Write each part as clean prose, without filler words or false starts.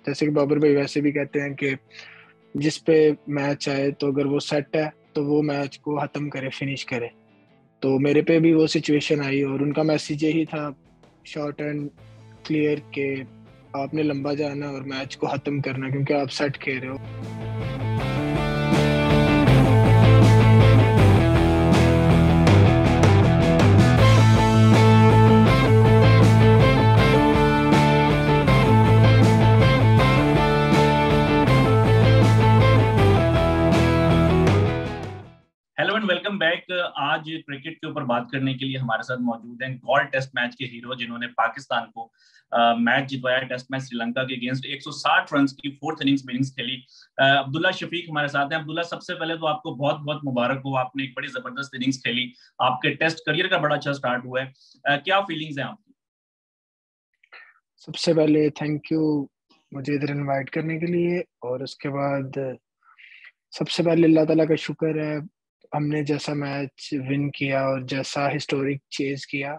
जैसे कि बाबर भाई वैसे भी कहते हैं कि जिस पे मैच आए तो अगर वो सेट है तो वो मैच को खत्म करे, फिनिश करे। तो मेरे पे भी वो सिचुएशन आई और उनका मैसेज यही था, शॉर्ट एंड क्लियर, कि आपने लंबा जाना और मैच को खत्म करना क्योंकि आप सेट खेल रहे हो। Hello and welcome back. आज क्रिकेट के ऊपर बात करने के लिए हमारे साथ मौजूद हैं गॉल टेस्ट मैच के हीरो, जिन्होंने पाकिस्तान को मैच जितवाया। टेस्ट मैच श्रीलंका के अगेंस्ट 160 रन की फोर्थ इनिंग्स खेली। अब्दुल्ला शफीक हमारे साथ हैं। अब्दुल्ला, सबसे पहले तो आपको बहुत बहुत मुबारक हो, आपने एक बड़ी जबरदस्त इनिंग्स खेली। आपके टेस्ट करियर का बड़ा अच्छा स्टार्ट हुआ है। क्या फीलिंग्स हैं आपकी? सबसे पहले थैंक यू मुझे इधर इनवाइट करने के लिए, और उसके बाद सबसे पहले अल्लाह ताला का शुक्र है हमने जैसा मैच विन किया और जैसा हिस्टोरिक चेज किया।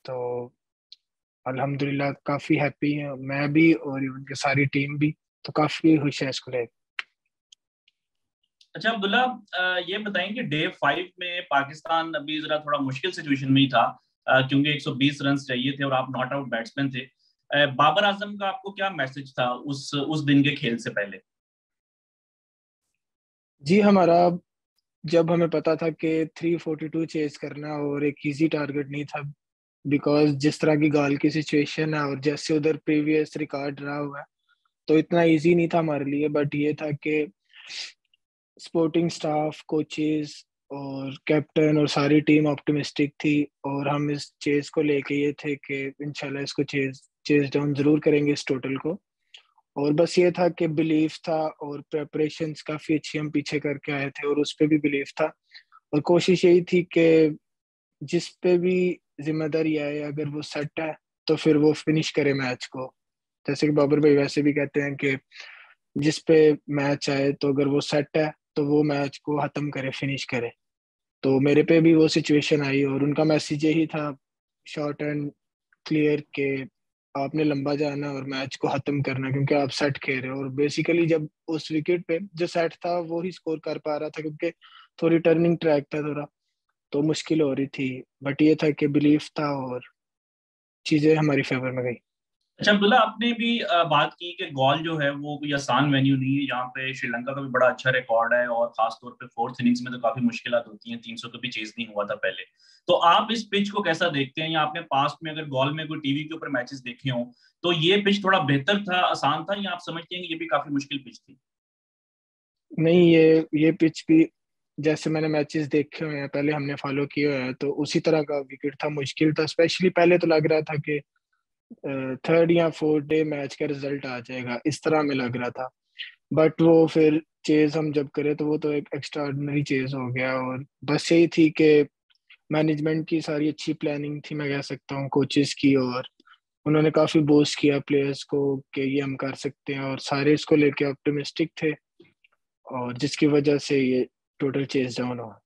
तो अल्हम्दुलिल्लाह काफ़ी हैप्पी है मैं भी और उनकी सारी टीम भी, तो काफ़ी खुश है इसको लेकर। अच्छा अब्दुल्ला, ये बताएं कि डे 5 में पाकिस्तान अभी जरा थोड़ा मुश्किल सिचुएशन में ही था, क्योंकि 120 रन चाहिए थे और आप नॉट आउट बैट्समैन थे। बाबर आजम का आपको क्या मैसेज था उस दिन के खेल से पहले? जी, हमारा जब हमें पता था कि 342 चेज करना और एक इजी टारगेट नहीं था, बिकॉज जिस तरह की गाल की सिचुएशन है और जैसे उधर प्रीवियस रिकॉर्ड रहा हुआ है, तो इतना इजी नहीं था हमारे लिए। बट ये था कि स्पोर्टिंग स्टाफ, कोचेस और कैप्टन और सारी टीम ऑप्टिमिस्टिक थी, और हम इस चेज को लेके ये थे कि इंशाल्लाह इसको चेज चेज डाउन जरूर करेंगे इस टोटल को। और बस ये था कि बिलीफ था और प्रेपरेशंस काफी अच्छी हम पीछे करके आए थे और उस पे भी बिलीफ था। और कोशिश यही थी कि जिस पे भी जिम्मेदारी आए, अगर वो सेट है तो फिर वो फिनिश करे मैच को। जैसे कि बाबर भाई वैसे भी कहते हैं कि जिस पे मैच आए तो अगर वो सेट है तो वो मैच को खत्म करे, फिनिश करे। तो मेरे पे भी वो सिचुएशन आई और उनका मैसेज यही था, शॉर्ट एंड क्लियर, के आपने लंबा जाना और मैच को खत्म करना क्योंकि आप सेट खेल रहे हो। और बेसिकली जब उस विकेट पे जो सेट था वो ही स्कोर कर पा रहा था, क्योंकि थोड़ी टर्निंग ट्रैक था थोड़ा, तो मुश्किल हो रही थी। बट ये था कि बिलीफ था और चीजें हमारी फेवर में गई। अच्छा अब्दुल्ला, आपने भी बात की कि गॉल जो है वो कोई आसान वेन्यू नहीं है। यहाँ पे श्रीलंका का भी बड़ा अच्छा रिकॉर्ड है और खासतौर पे फोर्थ इनिंग्स में तो काफी मुश्किलात होती हैं। 300 कभी चेज नहीं हुआ था पहले। तो आप इस पिच को कैसा देखते हैं, या आपने पास्ट में अगर गॉल में कोई टीवी के ऊपर मैचेस देखे हो तो ये पिच थोड़ा बेहतर था, आसान था, या आप समझते हैं कि ये भी काफी मुश्किल पिच थी? नहीं, ये पिच भी जैसे मैंने मैचेस देखे हुए हैं, पहले हमने फॉलो किए हुए हैं, तो उसी तरह का विकेट था, मुश्किल था। स्पेशली पहले तो लग रहा था कि थर्ड या फोर्थ डे मैच का रिजल्ट आ जाएगा, इस तरह में लग रहा था। बट वो फिर चेज हम जब करे तो वो तो एक एक्स्ट्रा ऑर्डिनरी चेज हो गया। और बस यही थी कि मैनेजमेंट की सारी अच्छी प्लानिंग थी, मैं कह सकता हूँ, कोचेस की, और उन्होंने काफी बूस्ट किया प्लेयर्स को कि ये हम कर सकते हैं, और सारे इसको लेके ऑप्टिमिस्टिक थे, और जिसकी वजह से ये टोटल चेज डाउन हुआ।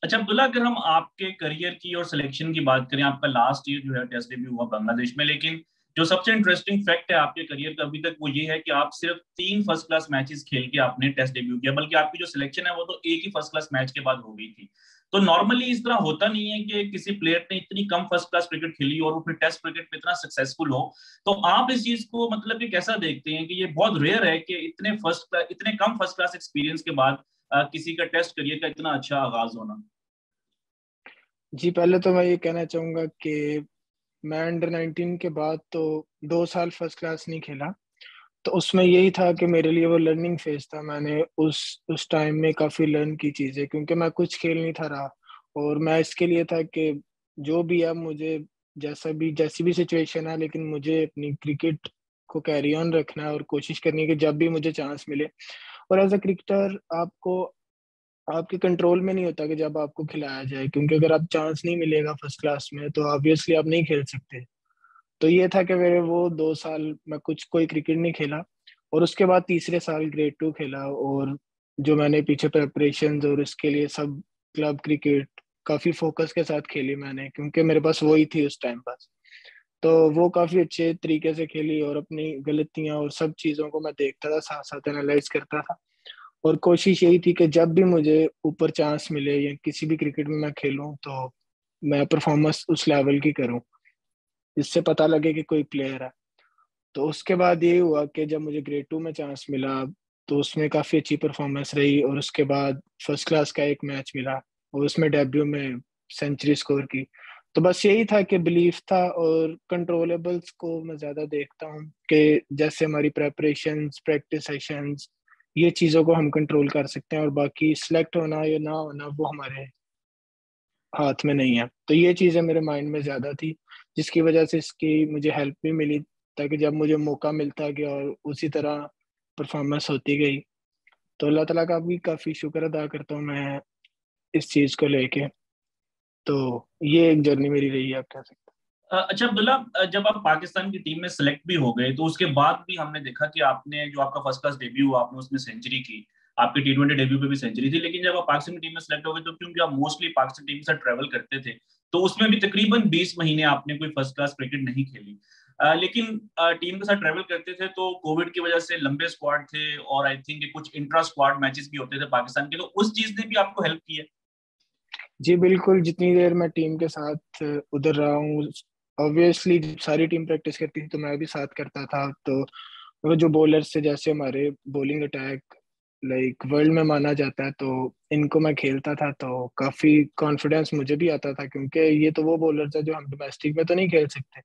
अच्छा अब्दुल्ला, अगर हम आपके करियर की और सिलेक्शन की बात करें, आपका लास्ट ईयर जो है टेस्ट डेब्यू हुआ बांग्लादेश में, लेकिन जो सबसे इंटरेस्टिंग फैक्ट है आपके करियर का अभी तक वो ये है कि आप सिर्फ 3 फर्स्ट क्लास मैचेस खेल के आपने टेस्ट डेब्यू किया, बल्कि आपकी जो सिलेक्शन है वो तो एक ही फर्स्ट क्लास मैच के बाद हो गई थी। तो नॉर्मली इस तरह होता नहीं है कि किसी प्लेयर ने इतनी कम फर्स्ट क्लास क्रिकेट खेली और वो फिर टेस्ट क्रिकेट में इतना सक्सेसफुल हो। तो आप इस चीज को मतलब कि कैसा देखते हैं कि ये बहुत रेयर है कि इतने कम फर्स्ट क्लास एक्सपीरियंस के बाद किसी का टेस्ट करियर का इतना अच्छा आगाज होना? जी, पहले तो मैं ये कहना चाहूंगा कि मैं अंडर 19 के बाद तो 2 साल फर्स्ट क्लास नहीं खेला। तो उसमें यही था कि मेरे लिए वो लर्निंग फेज था। मैंने उस टाइम में काफी लर्न की चीजें, क्योंकि मैं कुछ खेल नहीं था रहा। और मैं इसके लिए था कि जो भी है, मुझे जैसी भी सिचुएशन है, लेकिन मुझे अपनी क्रिकेट को कैरी ऑन रखना है और कोशिश करनी है कि जब भी मुझे चांस मिले। और एज अ क्रिकेटर आपको आपके कंट्रोल में नहीं होता कि जब आपको खिलाया जाए, क्योंकि अगर आप चांस नहीं मिलेगा फर्स्ट क्लास में तो ऑब्वियसली आप नहीं खेल सकते। तो ये था कि मेरे वो 2 साल मैं कुछ कोई क्रिकेट नहीं खेला, और उसके बाद तीसरे साल ग्रेड 2 खेला। और जो मैंने पीछे प्रेपरेशन और इसके लिए सब क्लब क्रिकेट काफी फोकस के साथ खेली मैंने, क्योंकि मेरे पास वही थी उस टाइम पास। तो वो काफी अच्छे तरीके से खेली और अपनी गलतियां और सब चीजों को मैं देखता था, साथ साथ एनालाइज करता था। और कोशिश यही थी कि जब भी मुझे ऊपर चांस मिले या किसी भी क्रिकेट में मैं खेलूं तो मैं परफॉर्मेंस उस लेवल की करूं, जिससे पता लगे कि कोई प्लेयर है। तो उसके बाद ये हुआ कि जब मुझे ग्रेड टू में चांस मिला तो उसमें काफ़ी अच्छी परफॉर्मेंस रही, और उसके बाद फर्स्ट क्लास का एक मैच मिला और उसमें डेब्यू में सेंचुरी स्कोर की। तो बस यही था कि बिलीफ था, और कंट्रोलेबल्स को मैं ज़्यादा देखता हूँ कि जैसे हमारी प्रेपरेशंस, प्रैक्टिस सेशंस, ये चीज़ों को हम कंट्रोल कर सकते हैं, और बाकी सिलेक्ट होना या ना होना वो हमारे हाथ में नहीं है। तो ये चीज़ें मेरे माइंड में ज़्यादा थी, जिसकी वजह से इसकी मुझे हेल्प भी मिली, ताकि जब मुझे मौका मिलता गया और उसी तरह परफॉर्मेंस होती गई। तो अल्लाह ताला का भी काफ़ी शुक्र अदा करता हूँ मैं इस चीज़ को लेके। तो ये एक जर्नी मेरी रही है, आप कह सकते अच्छा अब्दुल्ला, जब आप पाकिस्तान की टीम में सेलेक्ट भी हो गए तो उसके बाद भी हमने देखा कि आपने जो आपका फर्स्ट क्लास डेब्यू हुआ आपने उसमें सेंचुरी की। आपके टी20 डेब्यू पे भी सेंचुरी थी, लेकिन जब आप पाकिस्तान की टीम में सेलेक्ट हो गए तो क्योंकि आप मोस्टली पाकिस्तान टीम के साथ ट्रेवल करते थे, तो उसमें भी तकरीबन 20 महीने आपने कोई फर्स्ट क्लास क्रिकेट नहीं खेली। लेकिन टीम के साथ ट्रेवल करते थे तो कोविड की वजह से लंबे स्क्वाड थे, और आई थिंक कुछ इंट्रा स्क्वाड मैचेस भी होते थे पाकिस्तान के, तो उस चीज ने भी आपको हेल्प की है? हैं। जी बिल्कुल, जितनी देर मैं टीम के साथ उधर रहा हूँ, ऑब्वियसली सारी टीम प्रैक्टिस करती थी तो मैं भी साथ करता था। तो वो जो बॉलर्स थे, जैसे हमारे बॉलिंग अटैक लाइक वर्ल्ड में माना जाता है, तो इनको मैं खेलता था तो काफी कॉन्फिडेंस मुझे भी आता था, क्योंकि ये तो वो बॉलर्स है जो हम डोमेस्टिक में तो नहीं खेल सकते।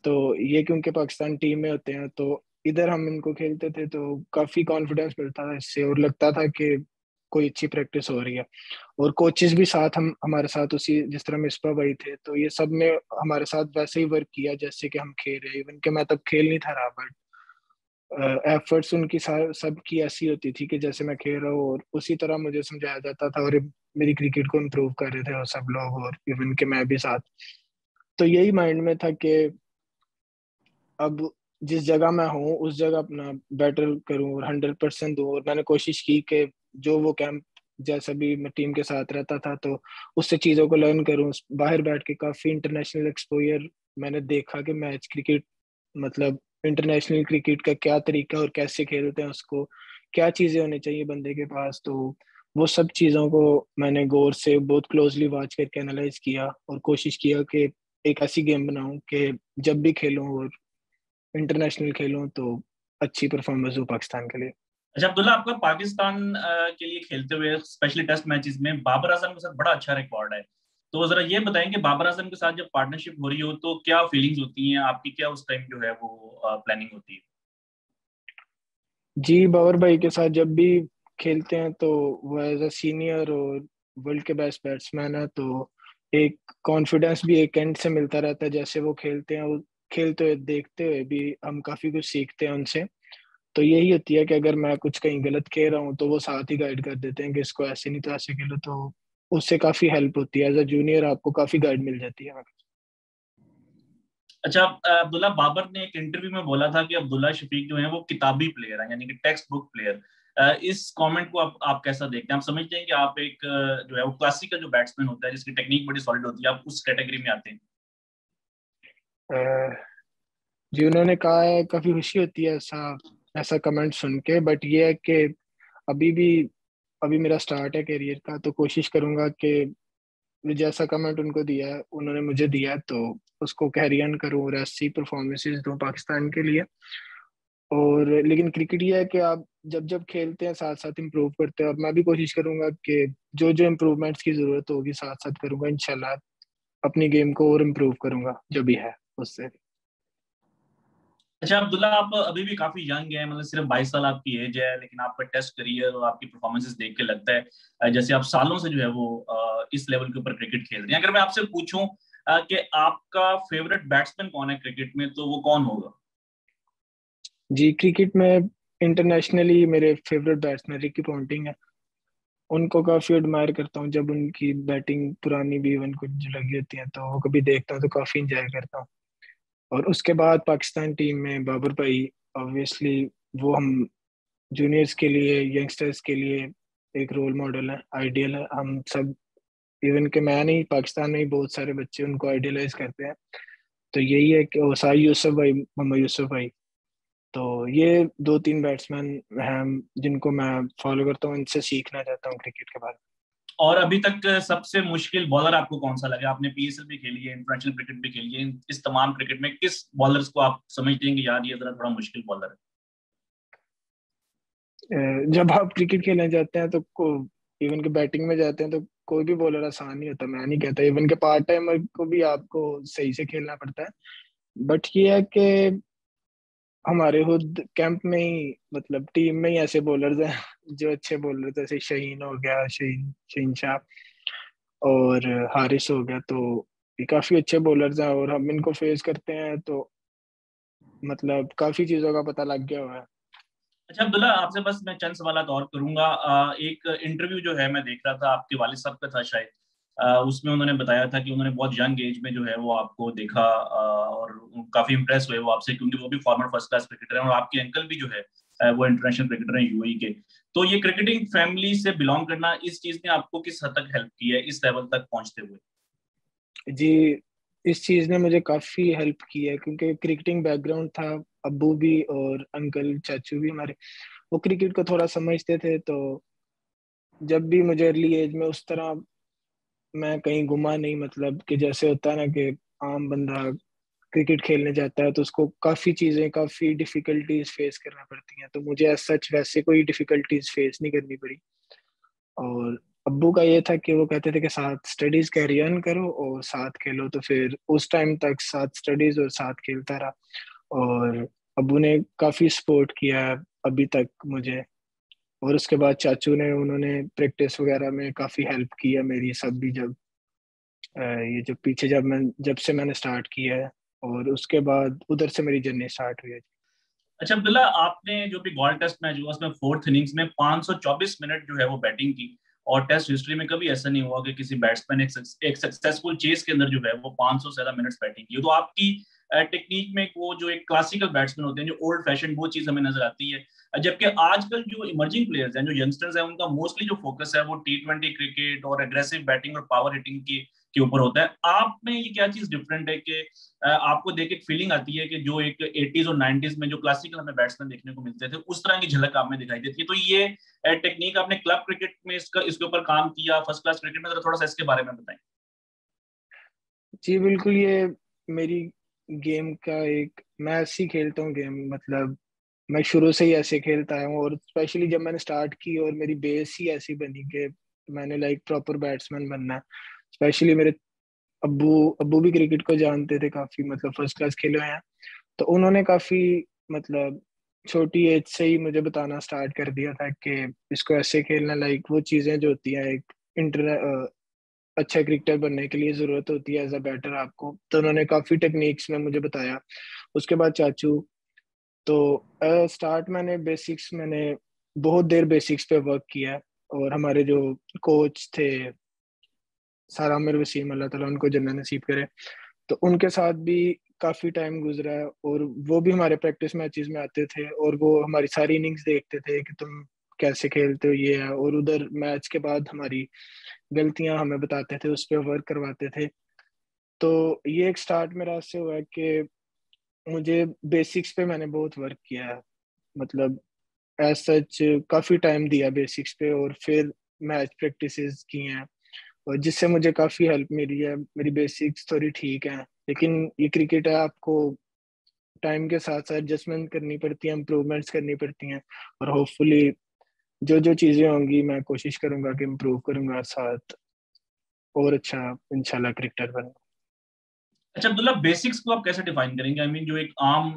तो ये क्योंकि पाकिस्तान टीम में होते हैं तो इधर हम इनको खेलते थे, तो काफी कॉन्फिडेंस मिलता था इससे, और लगता था कि कोई अच्छी प्रैक्टिस हो रही है। और कोचेस भी साथ हम हमारे साथ उसी, जिस तरह मिसबा भाई थे, तो ये सब ने हमारे साथ वैसे ही वर्क किया जैसे कि हम खेल रहे, इवन कि मैं तब खेल नहीं था रहा, बट एफर्ट्स उनकी सबकी ऐसी होती थी कि जैसे मैं खेल रहा हूँ और उसी तरह मुझे समझाया जाता था, और मेरी क्रिकेट को इम्प्रूव कर रहे थे वो सब लोग, और इवन के मैं भी साथ। तो यही माइंड में था कि अब जिस जगह मैं हूँ उस जगह अपना बेटर करूँ और 100% दूँ। और मैंने कोशिश की कि जो वो कैंप, जैसा भी मैं टीम के साथ रहता था तो उससे चीज़ों को लर्न करूँ। बाहर बैठ के काफ़ी इंटरनेशनल एक्सपोजर मैंने देखा कि मैच क्रिकेट, मतलब इंटरनेशनल क्रिकेट का क्या तरीका और कैसे खेलते हैं उसको, क्या चीज़ें होनी चाहिए बंदे के पास। तो वो सब चीज़ों को मैंने गौर से बहुत क्लोजली वॉच करके एनालाइज किया, और कोशिश किया कि एक ऐसी गेम बनाऊं कि जब भी खेलूं और इंटरनेशनल खेलूं तो अच्छी परफॉर्मेंस हो पाकिस्तान के लिए। अच्छा अब्दुल्ला, आपका पाकिस्तान के लिए खेलते हुए स्पेशली टेस्ट मैचेस में बाबर आजम के साथ बड़ा अच्छा रिकॉर्ड है, तो जरा ये बताएंगे बाबर आजम के साथ जब पार्टनरशिप हो रही हो तो क्या फीलिंग्स होती हैं आपकी, क्या उस टाइम जो है वो प्लानिंग होती है? जी, बाबर भाई के साथ जब भी खेलते हैं तो वो एज अ सीनियर और वर्ल्ड के बेस्ट बैट्समैन है, तो एक कॉन्फिडेंस भी एक एंड से मिलता रहता है। जैसे वो खेलते हैं, वो खेलते हुए देखते हुए भी हम काफी कुछ सीखते हैं उनसे। तो यही होती है कि अगर मैं कुछ कहीं गलत खेल रहा हूँ तो वो साथ ही गाइड कर देते हैं कि इसको ऐसे नहीं तो ऐसे खेलो, तो उससे काफी हेल्प होती है। एज अ जूनियर आपको काफी गाइड मिल जाती है। अच्छा, अब्दुल्ला बाबर ने एक इंटरव्यू में बोला था कि अब्दुल्ला शफीक जो है वो किताबी प्लेयर है, यानी कि टेक्स्ट बुक प्लेयर। इस कमेंट को आप कैसा देखते हैं? आप समझते हैं कि आप एक जो है वो क्लासिकल जो बैट्समैन होता है जिसकी टेक्निक बड़ी सॉलिड होती है, आप उस कैटेगरी में आते हैं? अ, जी, उन्होंने कहा है, काफी खुशी होती है ऐसा ऐसा कमेंट सुन के। बट ये है कि अभी भी अभी मेरा स्टार्ट है करियर का, तो कोशिश करूंगा कि जैसा कमेंट उनको दिया है, उन्होंने मुझे दिया है, तो उसको कैरी ऑन करूँ और ऐसी परफॉर्मेंसेज दूं पाकिस्तान के लिए। और लेकिन क्रिकेट ये है कि आप जब जब खेलते हैं साथ साथ इम्प्रूव करते हैं। अब मैं भी कोशिश करूंगा कि जो जो इम्प्रूवमेंट्स की जरूरत होगी साथ साथ करूंगा इंशाल्लाह। अपनी गेम को और इम्प्रूव करूंगा जो भी है उससे। अच्छा अब्दुल्ला, आप अभी भी काफी यंग हैं, मतलब सिर्फ 22 साल आपकी एज है, लेकिन आपका टेस्ट करियर और आपकी परफॉर्मेंसेस देख के लगता है जैसे आप सालों से जो है वो इस लेवल के ऊपर क्रिकेट खेल रहे हैं। अगर मैं आपसे पूछूं कि आपका फेवरेट बैट्समैन कौन है क्रिकेट में, तो वो कौन होगा? जी, क्रिकेट में इंटरनेशनली मेरे फेवरेट बैट्समैन रिकी पॉन्टिंग है। उनको काफी एडमायर करता हूँ। जब उनकी बैटिंग पुरानी भी इवन कुछ जो लगी होती है तो वो कभी देखता हूँ तो काफी इंजॉय करता हूँ। और उसके बाद पाकिस्तान टीम में बाबर भाई, ऑब्वियसली वो हम जूनियर्स के लिए, यंगस्टर्स के लिए एक रोल मॉडल है, आइडियल है। हम सब, इवन के मैं नहीं, पाकिस्तान में ही बहुत सारे बच्चे उनको आइडियलाइज करते हैं। तो यही है कि ओसाई यूसुफ भाई, मोहम्मद यूसुफ भाई, तो ये 2-3 बैट्समैन हैं जिनको मैं फॉलो करता हूँ, इनसे सीखना चाहता हूँ क्रिकेट के बारे और अभी तक सबसे मुश्किल बॉलर आपको कौन सा लगा? आपने पीएसएल भी खेली है, इंटरनेशनल क्रिकेट भी खेली है, इस तमाम क्रिकेट में किस बॉलर्स को आप समझते हैं कि यार ये जरा थोड़ा मुश्किल बॉलर है? में। जब आप क्रिकेट खेलने जाते हैं तो इवन के बैटिंग में जाते हैं तो कोई भी बॉलर आसान नहीं होता, मैं नहीं कहता, इवन के पार्ट टाइमर को भी आपको सही से खेलना पड़ता है। बट ये है कि हमारे खुद कैंप में ही, मतलब टीम में ही ऐसे बॉलर्स हैं जो अच्छे बॉलर, जैसे शहीन हो गया, शहीन शाह, और हारिस हो गया, तो ये काफी अच्छे बॉलर्स हैं और हम इनको फेस करते हैं तो मतलब काफी चीजों का पता लग गया हुआ है। अच्छा अब्दुल्ला, आपसे बस मैं चंद सवाल और करूंगा। एक इंटरव्यू जो है मैं देख रहा था, आपके वालिद साहब का था शायद। उसमें उन्होंने बताया था कि उन्होंने बहुत यंग एज में जो है वो आपको देखा, और काफी इंप्रेस हुए वो आपसे, क्योंकि वो भी फॉर्मर फर्स्ट क्लास क्रिकेटर हैं और आपके अंकल भी जो है वो इंटरनेशनल क्रिकेटर हैं यूएई के। तो ये क्रिकेटिंग फैमिली से बिलोंग करना, इस चीज ने आपको किस हद तक हेल्प की है इस लेवल तक पहुंचते हुए? जी, इस चीज ने मुझे काफी हेल्प की है क्योंकि क्रिकेटिंग बैकग्राउंड था। अब्बू भी और अंकल चाचू भी हमारे, वो क्रिकेट को थोड़ा समझते थे, तो जब भी मुझे अर्ली एज में उस तरह मैं कहीं घुमा नहीं, मतलब कि जैसे होता है ना कि आम बंदा क्रिकेट खेलने जाता है तो उसको काफी चीजें, काफी डिफिकल्टीज फेस करना पड़ती हैं, तो मुझे एज सच वैसे कोई डिफिकल्टीज फेस नहीं करनी पड़ी। और अब्बू का ये था कि वो कहते थे कि साथ स्टडीज कैरी ऑन करो और साथ खेलो, तो फिर उस टाइम तक साथ स्टडीज और साथ खेलता रहा। और अब्बू ने काफी सपोर्ट किया है अभी तक मुझे। और उसके बाद चाचू ने, उन्होंने प्रैक्टिस वगैरह में काफी हेल्प की है मेरी, सब भी जब ये जब पीछे जब से मैंने स्टार्ट किया है, और उसके बाद उधर से मेरी जर्नी स्टार्ट हुई है। अच्छा अब्दुल्ला, आपने जो भी गोल्ड टेस्ट मैच हुआ उसमें फोर्थ इनिंग्स में 524 मिनट जो है वो बैटिंग की, और टेस्ट हिस्ट्री में कभी ऐसा नहीं हुआ कि किसी बैट्समैन एक सक्सेसफुल चेस के अंदर जो है वो 500 से ज्यादा मिनट्स बैटिंग की। तो आपकी टेक्निक में वो जो एक क्लासिकल बैट्समैन होते हैं, जो ओल्ड फैशन, वो चीज हमें नजर आती है। जबकि आजकल जो इमर्जिंग प्लेयर्स हैं, जो यंगस्टर्स हैं, उनका मोस्टली जो फोकस है वो टी20 क्रिकेट और एग्रेसिव बैटिंग और पावर हिटिंग के ऊपर होता है। आप में ये क्या चीज डिफरेंट है कि आपको देख एक फीलिंग आती है कि जो एक 80s और 90s में जो क्लासिकल हमें बैट्समैन देखने को मिलते थे, उस तरह की झलक आप में दिखाई देती है? तो ये टेक्निक आपने क्लब क्रिकेट में इसके ऊपर काम किया, फर्स्ट क्लास क्रिकेट में, जरा थोड़ा सा इसके बारे में बताएं। जी बिल्कुल, ये मेरी गेम का एक, मैं ऐसे ही खेलता हूँ गेम, मतलब मैं शुरू से ही ऐसे खेलता आया हूँ, और स्पेशली जब मैंने स्टार्ट की और मेरी बेस ही ऐसी बनी कि मैंने लाइक प्रॉपर बैट्समैन बनना है। स्पेशली मेरे अब्बू अब्बू भी क्रिकेट को जानते थे काफी, मतलब फर्स्ट क्लास खेले हुए हैं, तो उन्होंने काफी, मतलब छोटी एज से ही मुझे बताना स्टार्ट कर दिया था कि इसको ऐसे खेलना, लाइक वो चीजें जो होती हैं एक इंटर अच्छा क्रिकेटर बनने के लिए जरूरत होती है एज अ बैटर आपको, तो उन्होंने काफी टेक्निक्स में मुझे बताया। उसके बाद चाचू, तो स्टार्ट मैंने बेसिक्स, मैंने बहुत देर बेसिक्स पे वर्क किया है। और हमारे जो कोच थे सारा आमिर वसीम, अल्लाह ताला उनको जन्नत नसीब करे, तो उनके साथ भी काफी टाइम गुजरा है, और वो भी हमारे प्रैक्टिस मैचेस में आते थे और वो हमारी सारी इनिंग्स देखते थे कि तुम कैसे खेलते हो ये है, और उधर मैच के बाद हमारी गलतियां हमें बताते थे, उस पर वर्क करवाते थे। तो ये एक स्टार्ट मेरा से हुआ है कि मुझे बेसिक्स पे मैंने बहुत वर्क किया है, मतलब एज सच काफी टाइम दिया बेसिक्स पे, और फिर मैच प्रैक्टिसेस की हैं, और जिससे मुझे काफी हेल्प मिली है। मेरी बेसिक्स थोड़ी ठीक है, लेकिन ये क्रिकेट है, आपको टाइम के साथ साथ एडजस्टमेंट करनी पड़ती है, इम्प्रूवमेंट्स करनी पड़ती हैं, और होपफुली जो जो चीजें होंगी मैं कोशिश करूंगा कि इम्प्रूव करूंगा साथ, और अच्छा इंशाल्लाह क्रिकेटर बनूं। अच्छा अब्दुल्ला, बेसिक्स को आप कैसे डिफाइन करेंगे? आई मीन जो एक आम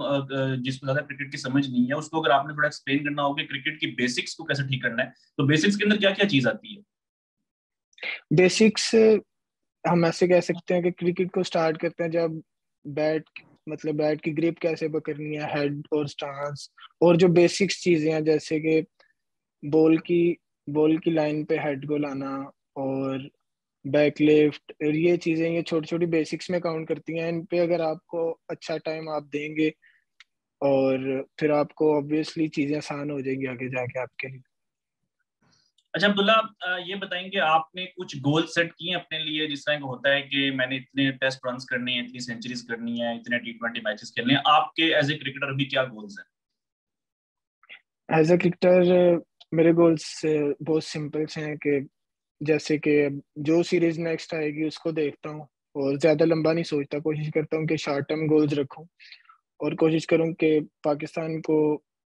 जिसको ज्यादा क्रिकेट की समझ नहीं है, उसको अगर आपने थोड़ा एक्सप्लेन करना होगा क्रिकेट की बेसिक्स को कैसे ठीक करना है, तो बेसिक्स के अंदर क्या क्या चीज आती है? बेसिक्स, हम ऐसे कह सकते हैं कि क्रिकेट को स्टार्ट करते हैं जब बैट, मतलब बैट की ग्रिप कैसे पकड़नी है, हेड और स्टांस, और जो बेसिक्स चीजें हैं जैसे कि बॉल की बॉल की लाइन पे हेड को लाना, और बैक लिफ्ट, और ये चीजें, ये छोटी छोटी बेसिक्स में काउंट करती हैं। इन पे अगर आपको अच्छा टाइम आप देंगे, और फिर आपको ऑब्वियसली चीजें आसान हो जाएंगी आगे जाके आपके लिए। अच्छा अब्दुल्ला, ये बताएंगे आपने कुछ गोल सेट किए अपने लिए, जिस तरह का होता है कि मैंने इतने टेस्ट रन करने हैं, इतनी सेंचुरीज करनी है, इतने T20 मैचेस खेलने हैं, आपके एज ए क्रिकेटर अभी क्या गोल्स हैं? एज अ क्रिकेटर मेरे गोल्स बहुत सिंपल से हैं कि जैसे कि जो सीरीज नेक्स्ट आएगी उसको देखता हूँ और ज्यादा लंबा नहीं सोचता, कोशिश करता हूँ कि शॉर्ट टर्म गोल्स रखूँ और कोशिश करूँ कि पाकिस्तान को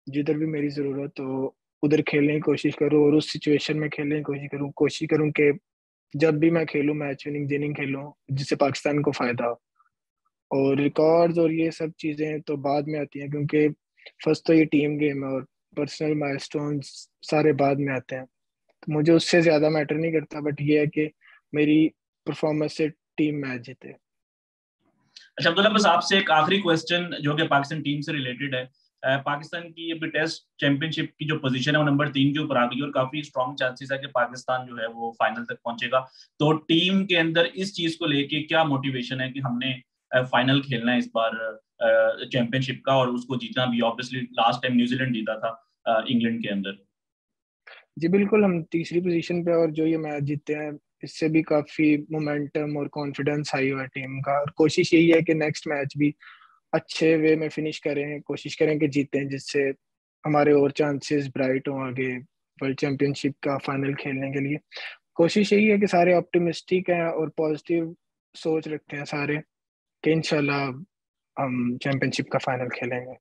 जिधर भी मेरी ज़रूरत हो उधर खेलने की कोशिश करूँ और उस सिचुएशन में खेलने की कोशिश करूँ कि जब भी मैं खेलूँ मैच विनिंग इनिंग खेलूँ जिससे पाकिस्तान को फ़ायदा हो। और रिकॉर्ड्स और ये सब चीज़ें तो बाद में आती हैं क्योंकि फर्स्ट तो ये टीम गेम है और पर्सनल माइलस्टोन्स सारे बाद में आते हैं, तो मुझे उससे ज़्यादा मैटर नहीं करता, बट ये है कि मेरी परफॉर्मेंस से टीम मैच जीते। अच्छा अब्दुल्ला, बस आपसे एक आखिरी क्वेश्चन जो कि पाकिस्तान टीम से रिलेटेड है। पाकिस्तान की अभी टेस्ट चैंपियनशिप की जो पोजीशन है वो नंबर 3 के ऊपर आ गई और काफी स्ट्रॉन्ग चांसेस है कि पाकिस्तान जो है वो फाइनल तक पहुंचेगा। तो टीम के अंदर इस चीज को लेके क्या मोटिवेशन है कि हमने फाइनल खेलना है इस बार चैंपियनशिप का, और उसको जीतना भी? ऑब्वियसली लास्ट टाइम न्यूजीलैंड जीता था इंग्लैंड के अंदर। जी बिल्कुल, हम तीसरी पोजीशन पे और जो ये मैच जीते हैं इससे भी काफी मोमेंटम और कॉन्फिडेंस हाई हुआ टीम का, और कोशिश यही है कि नेक्स्ट मैच भी अच्छे वे में फिनिश करें, कोशिश करें कि जीतें जिससे हमारे और चांसेस ब्राइट हों आगे वर्ल्ड चैंपियनशिप का फाइनल खेलने के लिए। कोशिश यही है कि सारे ऑप्टिमिस्टिक हैं और पॉजिटिव सोच रखते हैं सारे कि इंशाल्लाह हम चैंपियनशिप का फाइनल खेलेंगे।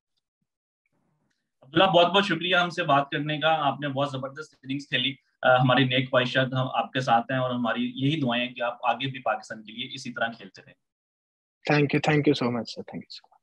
अब्दुल्ला, बहुत बहुत शुक्रिया हमसे बात करने का, आपने बहुत जबरदस्त इनिंग्स खेली। हमारी नेक ख्वाहिशात हम आपके साथ हैं और हमारी यही दुआएं हैं कि आप आगे भी पाकिस्तान के लिए इसी तरह खेलते रहें। Thank you so much sir, thank you so much.